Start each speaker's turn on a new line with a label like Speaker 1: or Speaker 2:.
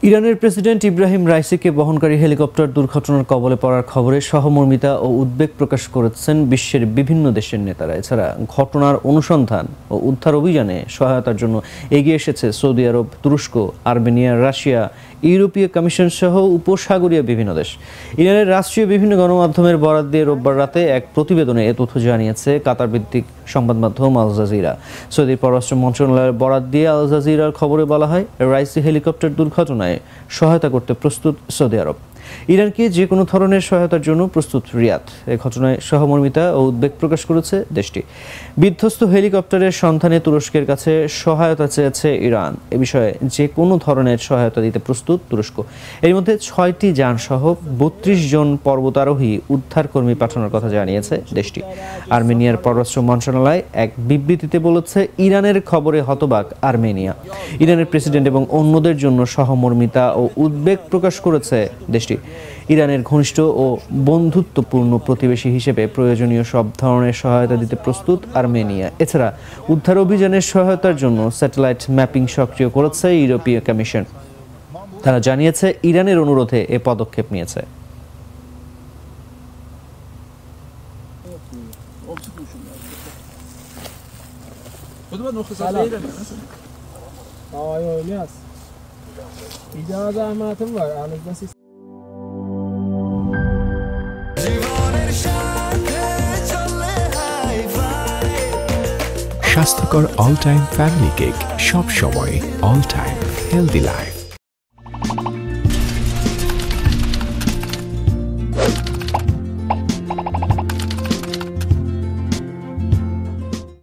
Speaker 1: ইরানের প্রেসিডেন্ট ইব্রাহিম রাইসিকে বহনকারী হেলিকপ্টার দুর্ঘটনার কবলে পড়ার খবরে সহমর্মিতা ও উদ্বেগ প্রকাশ করেছেন বিশ্বের বিভিন্ন দেশের নেতারা। এছাড়া ঘটনার অনুসন্ধান ও উদ্ধার অভিযানে সহায়তার জন্য এগিয়ে এসেছে সৌদি আরব, তুরস্ক, আর্মেনিয়া, রাশিয়া, ইউরোপীয় কমিশন সহ উপসাগরীয় বিভিন্ন দেশ। ইরানের রাষ্ট্রীয় বিভিন্ন গণমাধ্যমের বরাত দিয়ে রোববার রাতে এক প্রতিবেদনে এ তথ্য জানিয়েছে কাতার ভিত্তিক সংবাদ মাধ্যম আল জাজিরা। সৌদি পররাষ্ট্র মন্ত্রণালয়ের বরাত দিয়ে আল জাজিরার খবরে বলা হয়, রাইসি হেলিকপ্টার দুর্ঘটনায় সহায়তা করতে প্রস্তুত সৌদি আরব। ইরানকে যে কোনো ধরনের সহায়তার জন্য প্রস্তুত রিয়াদ। এই ঘটনায় সহমর্মিতা ও উদ্বেগ প্রকাশ করেছে দেশটি। বিধ্বস্ত হেলিকপ্টারের সন্ধানে তুরস্কের কাছে সহায়তা চেয়েছে ইরান। এ বিষয়ে যে কোনো ধরনের সহায়তা দিতে প্রস্তুত তুরস্ক। এর মধ্যে 6টি যানসহ 32 জন পর্বতারোহী উদ্ধারকর্মী পাঠানোর কথা জানিয়েছে দেশটি। আর্মেনিয়ার পররাষ্ট্র মন্ত্রণালয় এক বিবৃতিতে বলেছে, ইরানের খবরে হতবাক আর্মেনিয়া। ইরানের প্রেসিডেন্ট এবং অন্যদের জন্য সহমর্মিতা ও উদ্বেগ প্রকাশ করেছে দেশটি। ইরানের ঘনিষ্ঠ ও বন্ধুত্বপূর্ণ প্রতিবেশী হিসেবে প্রয়োজনীয় সব ধরনের সহায়তা দিতে প্রস্তুত আর্মেনিয়া। এছাড়া উদ্ধার অভিযানের সহায়তার জন্য স্যাটেলাইট ম্যাপিং সক্রিয় করেছে ইউরোপীয় কমিশন। তারা জানিয়েছে, ইরানের অনুরোধে এ পদক্ষেপ নিয়েছে।
Speaker 2: স্বাস্থ্যকর অল টাইম ফ্যামিলি কেক, সব সময় অল টাইম হেলদি লাইফ।